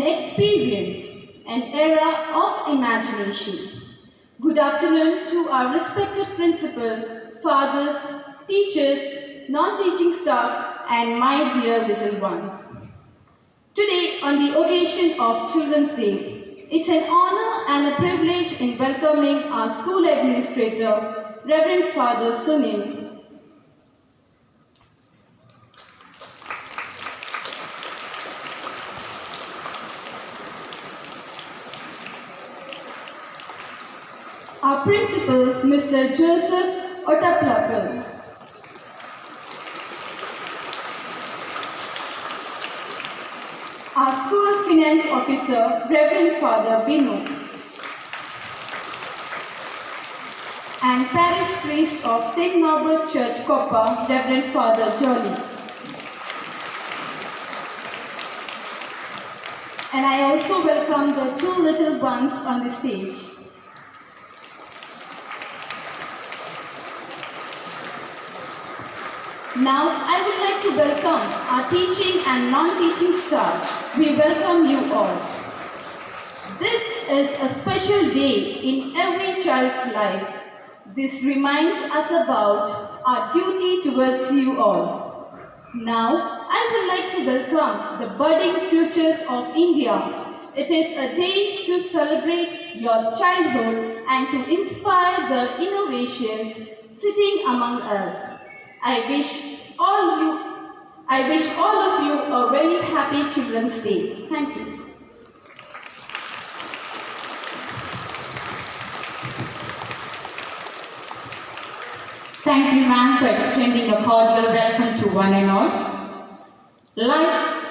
experience, an era of imagination. Good afternoon to our respected principal, fathers, teachers, non-teaching staff, and my dear little ones. Today, on the occasion of Children's Day, it's an honor and a privilege in welcoming our school administrator, Reverend Father Sunil. Our principal, Mr. Joseph Otaplakal. Our school finance officer, Reverend Father Binu. And parish priest of St. Norbert Church, Koppa, Reverend Father Jolly. And I also welcome the two little ones on the stage. Now, I would like to welcome our teaching and non-teaching staff. We welcome you all. This is a special day in every child's life. This reminds us about our duty towards you all. Now, I would like to welcome the budding futures of India. It is a day to celebrate your childhood and to inspire the innovations sitting among us. I wish all of you a very happy Children's Day. Thank you. Thank you, ma'am, for extending a cordial welcome to one and all. Light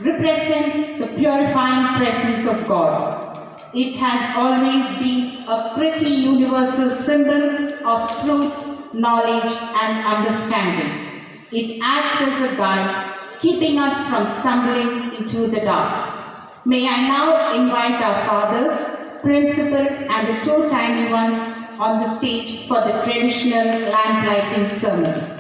represents the purifying presence of God. It has always been a pretty universal symbol of truth, knowledge and understanding. It acts as a guide, keeping us from stumbling into the dark. May I now invite our fathers, principal and the two tiny ones on the stage for the traditional lamp lighting ceremony.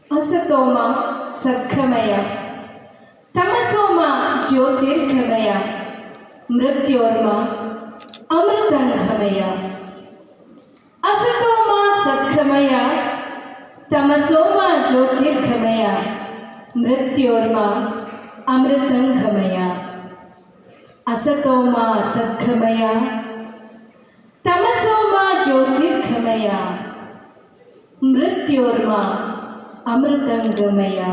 Asatoma Sadgamaya, Tamasoma Jyotirgamaya, Mrityorma Amritanghamaya. Asatoma Sadgamaya, Tamasoma Jyotirgamaya, Mrityorma Amritanghamaya. Asatoma Sadgamaya, Tamasoma Jyotirgamaya, Mrityorma Amritangamaya.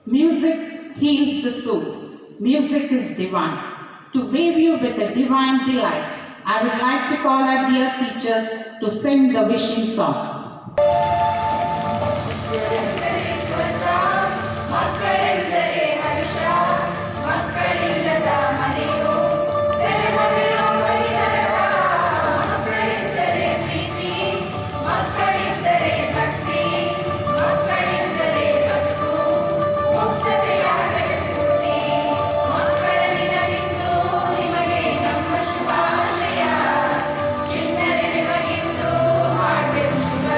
Music heals the soul. Music is divine. To wave you with a divine delight, I would like to call our dear teachers to sing the wishing song. ಶುಭಾಶಯ ಚಿನ್ನರಿನ ಬಗೆಂದು ಮಾಡಬೇಕು ಶುಭ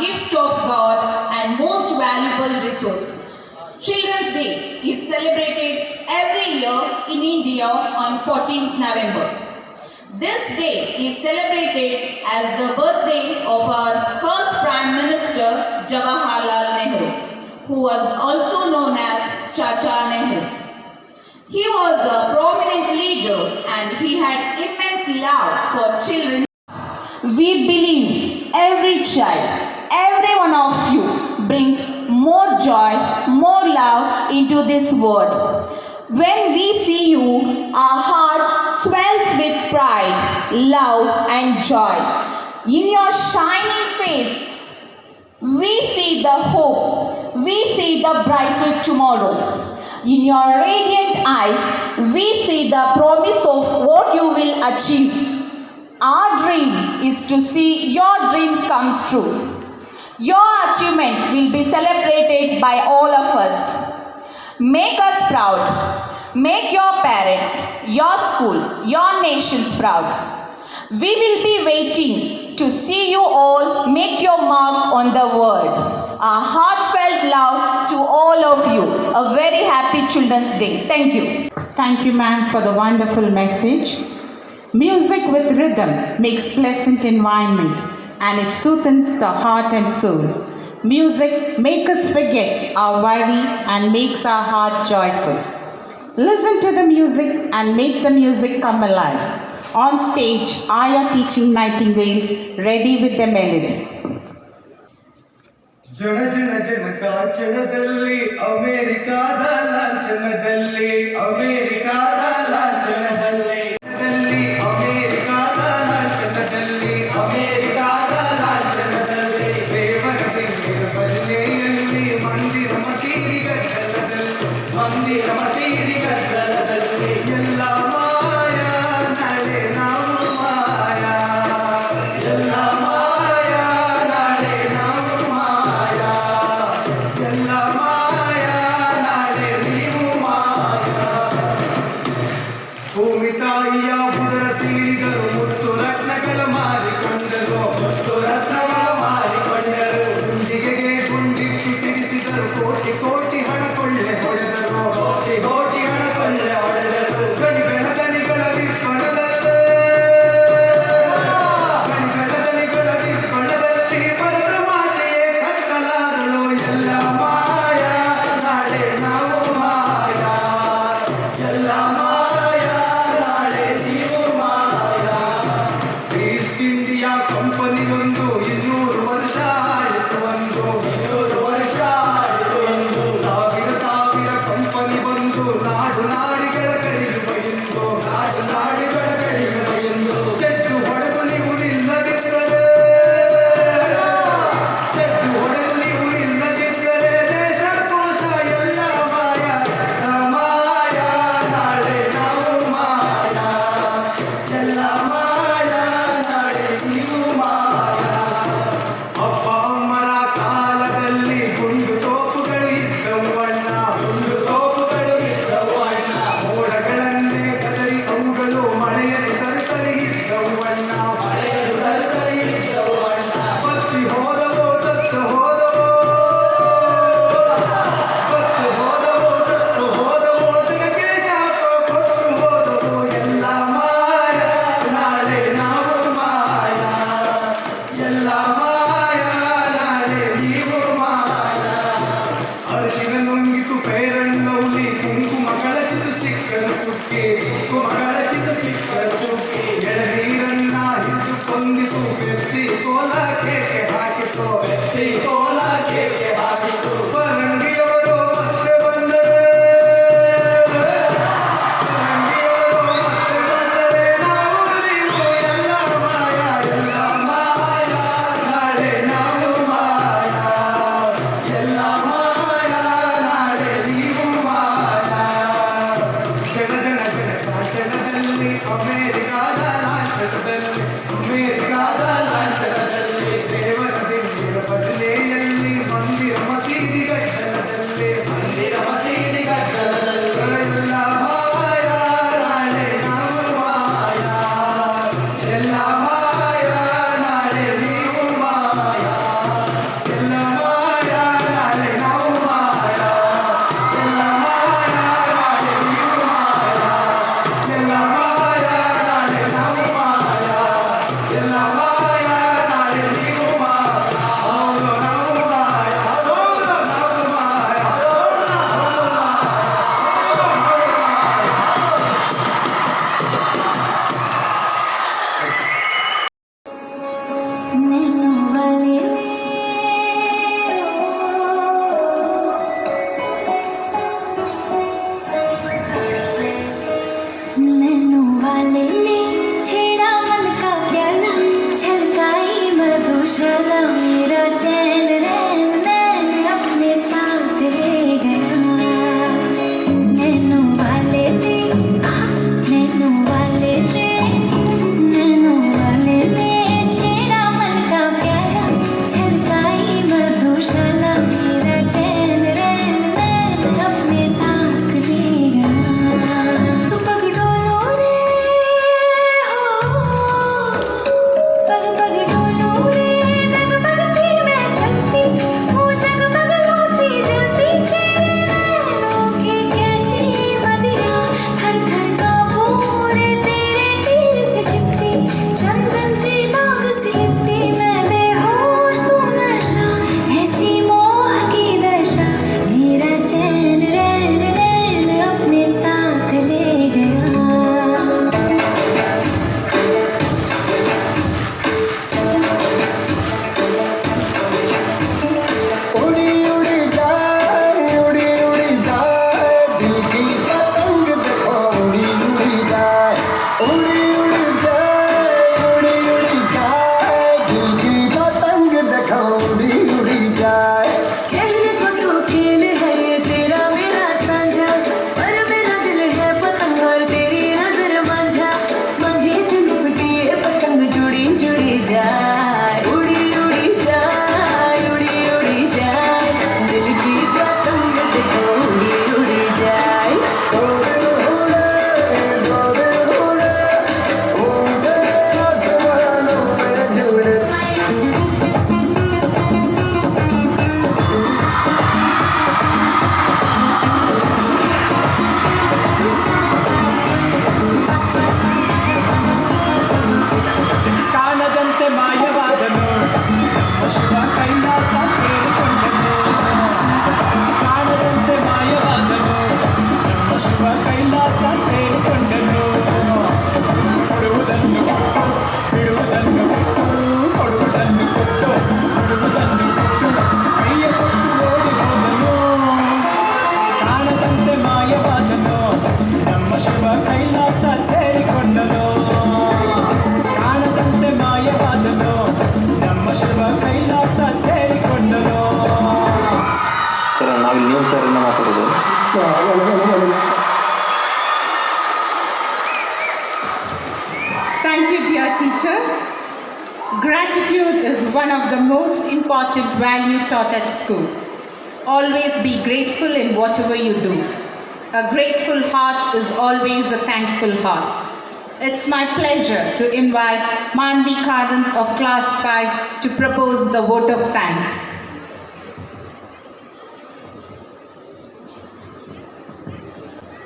gift of God and most valuable resource. Children's Day is celebrated every year in India on 14th November. This day is celebrated as the birthday of our first Prime Minister Jawaharlal Nehru, who was also known as Chacha Nehru. He was a prominent leader and he had immense love for children. We believe every child, every one of you brings more joy, more love into this world. When we see you, our heart swells with pride, love and joy. In your shining face, we see the hope, we see the brighter tomorrow. In your radiant eyes, we see the promise of what you will achieve. Our dream is to see your dreams come true. Your achievement will be celebrated by all of us. Make us proud. Make your parents, your school, your nations proud. We will be waiting to see you all make your mark on the world. A heartfelt love to all of you. A very happy Children's Day. Thank you. Thank you, ma'am, for the wonderful message. Music with rhythm makes pleasant environment and it soothes the heart and soul. Music makes us forget our worry and makes our heart joyful. Listen to the music and make the music come alive. On stage are your teaching nightingales ready with the melody. ಜನ ಜನ ಜನ ಕಾಂಚನದಲ್ಲಿ ಅಮೆರಿಕಾದ ಲಾಂಛನದಲ್ಲಿ ಅಮೆರಿಕಾದ ಲಾಂಛನದಲ್ಲಿ ಅಮೆರಿಕಾದ ಲಾಂಛನದಲ್ಲಿ ಅಮೆರಿಕಾದ ಲಾಂಛನದಲ್ಲಿ ದೇವರ ಬೆಂಕಿನ ಬಲ್ಲೆಯಲ್ಲಿ ಮಂದಿರ ಮಸೀದಿ ಗದ್ದಲದಲ್ಲಿ ಮಂದಿರ ಮಸೀದಿ ಗದ್ದಲದಲ್ಲಿ ಎಲ್ಲ ಮಾಯಾ ನಾಳೆ ನಾವು ಮಾಯಾ ಎಲ್ಲ ಮಾಯಾ ನಾಳೆ ನಾವು ಮಾಯಾ ಎಲ್ಲ ಮಾಯಾ ನಾಳೆ ನೀವು ಮಾಯಾ ಭೂಮಿ ತಾಯಿಯ ಬುಡರ ಸೀಳಿದರು ಮುತ್ತು ರತ್ನಗಳ ಮಾರಿಕೊಂಡರು ಮುತ್ತು ರತ್ನವ ಮಾರಿಕೊಂಡರು ಗುಂಡಿಗೆಗೆ ಗುಂಡಿಟ್ಟು ಸಿಡಿಸಿದರು ಕೋಟಿ ಕೋಟಿ ಹಣ ಕೊಳ್ಳೆ ಹೊಡೆದರು ಕೋಟಿ ಕೋಟಿ ಹಣ ಕೊಳ್ಳೆ ಹೊಡೆದರು ಗಣಿಗಳ ಗಣಿಗಳ ವಿಸ್ಮರಣದಲ್ಲಿ ಗಣಿಗಳ ಗಣಿಗಳ ವಿಸ್ಮರಣದಲ್ಲಿ ಬರದ ಮಾತೆಯೇ ಕತ್ತಲಾದಳು ಎಲ್ಲ ಮಾಯಾ ನಾಳೆ ನಾವು ಮಾಯಾ ಎಲ್ಲ ಮಾಯಾ ನಾಳೆ ನೀವು ಮಾಯಾ ಈಸ್ಟ್ ಇಂಡಿಯಾ ಕಂಪನಿ ಒಂದು 200 ವರ್ಷ ಆಯಿತು ಒಂದು 200 ವರ್ಷ ಆಯಿತು ಒಂದು ಸಾವಿರ ಸಾವಿರ ಕಂಪನಿ ಬಂದು ನಾಡು ನಾಡಿಗಳ ಕೈಯುವ ಎಂದು ನಾಡು ನಾಡಿಗಳ ಕೈಯುವ ಎಂದು ಸೆಟ್ಟು ಹೊಡೆದು ನೀವು ನಿಲ್ಲದಿದ್ದರೆ ಸೆಟ್ಟು ಹೊಡೆದು ನೀವು ನಿಲ್ಲದಿದ್ದರೆ ದೇಶ ಕೋಶ ಎಲ್ಲ ಮಾಯಾ ಎಲ್ಲ ಮಾಯಾ ನಾಳೆ ನಾವು ಮಾಯಾ ಎಲ್ಲ ಮಾಯಾ ನಾಳೆ ನೀವು ಮಾಯಾ ಅಪ್ಪ ಅಮ್ಮರ ಕಾಲದಲ್ಲಿ ಗುಂಡು ತೋಪುಗಳು ಇದ್ದವು ಅಣ್ಣ ಗುಂಡು ತೋಪುಗಳು ಇದ್ದವು ಅಣ್ಣ ಮೋಡಗಳನ್ನೇ ಕದರಿ ಅವುಗಳು ಮಳೆಯನ್ನು ತರುತ್ತಲೇ ಇದ್ದವು ಅಣ್ಣ ಮಳೆಯನ್ನು ತರುತ್ತಲೇ ಇದ್ದವು ಅಣ್ಣ ಬತ್ತಿ ಹೋದವೋ ಸತ್ತು ಹೋದವೋ ಬತ್ತು ಹೋದವೋ ಸತ್ತು ಹೋದವೋ ಜಗಕ್ಕೆ ಶಾಪ ಕೊಟ್ಟು ಹೋದವೋ ಎಲ್ಲ ಮಾಯಾ ನಾಳೆ ನಾವು ಮಾಯಾ ಎಲ್ಲ ಮಾಯಾ ನಾಳೆ ನೀವು ಮಾಯಾ ಅರಿಶಿನ ನುಂಗಿತು ಪೇರಣ್ಣೌಲಿ ಕುಂಕುಮ ಕಳಚಿತು ಸ್ಟಿಕ್ಕರು ಚುಕ್ಕಿ ಕುಂಕುಮ ಕಳಚಿತು ಸ್ಟಿಕ್ಕರು ಚುಕ್ಕಿ ಎಳನೀರನ್ನ ಹಿಡಿದು ಕೊಂದಿತು ಬೆರ್ಸಿ ಕೋಲ ಕೇಕೆ ಹಾಕಿತು ಬೆರ್ಸಿ ಕೋಲ ಕೇಕೆ ಹಾಕಿತು ಪರಂಗಿಯವರು ಮತ್ತೆ ಬಂದರೆ ಪರಂಗಿಯವರು ಮತ್ತೆ ಬಂದರೆ ನಾವು ನೀವು ಎಲ್ಲ ಮಾಯಾ ನಾಳೆ ಕೈಲಾಸ ಸೇರಿಕೊಂಡನು ಕಾಣದಂತೆ ಮಾಯವಾದನು ನಮ್ಮ ಶಿವ ಕೈಲಾಸ ಸೇರಿಕೊಂಡನು ಕೊಡುವುದನ್ನು ಕೊಟ್ಟು ಬಿಡುವುದನ್ನು ಕೊಟ್ಟು ಕೊಡುವುದನ್ನು ಕೊಟ್ಟು ಬಿಡುವುದನ್ನು ಕೊಟ್ಟು ಕೈಯ ಕೊಟ್ಟು ಓಡಿ ಹೋದನು ಕಾಣದಂತೆ ಮಾಯವಾದನು ನಮ್ಮ ಶಿವ ಕೈಲಾಸ ಸೇರಿಕೊಂಡನು ಕಾಣದಂತೆ ಮಾಯವಾದನು ನಮ್ಮ ಶಿವ ಕೈಲಾಸ ಸೇರಿಕೊಂಡನು. ಸರ್ ನಾವಿಲ್ಲಿ ನೀವು ಸರ್ ಮಾತಾಡೋದು. Thank you, dear teachers. Gratitude is one of the most important values taught at school. Always be grateful in whatever you do. A grateful heart is always a thankful heart. It's my pleasure to invite Manvi Karant of Class 5 to propose the vote of thanks.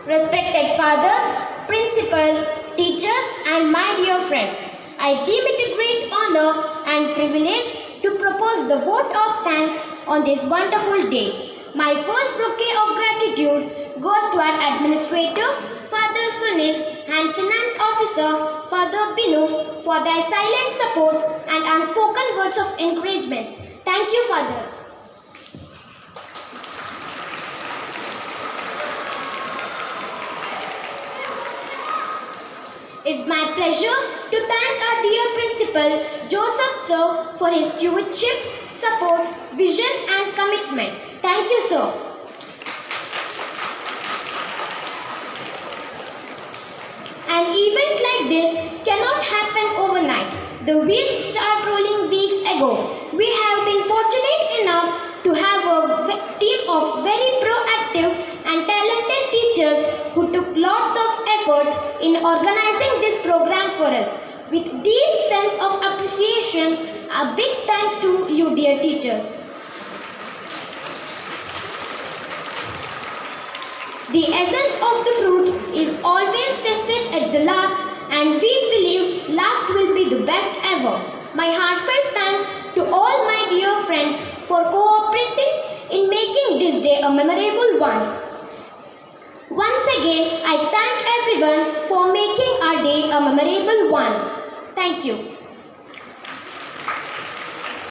Respected fathers, principal, teachers and my dear friends, I deem it a great honor and privilege to propose the vote of thanks on this wonderful day. My first bouquet of gratitude goes to our administrator, Father Sunil, and finance officer, Father Binu, for their silent support and unspoken words of encouragement. Thank you, fathers. It's my pleasure to thank our dear principal, Joseph Sir, for his stewardship, support, vision and commitment. Thank you, sir. An event like this cannot happen overnight. The wheels start rolling weeks ago. We have been fortunate enough to have a team of very proactive and talented teachers who took lots of effort in organizing this program for us. With deep sense of appreciation, a big thanks to you, dear teachers. The essence of the fruit is always tested at the last, and we believe last will be the best ever. My heartfelt thanks to all my dear friends for cooperating in making this day a memorable one. Once again, I thank everyone for making our day a memorable one. Thank you.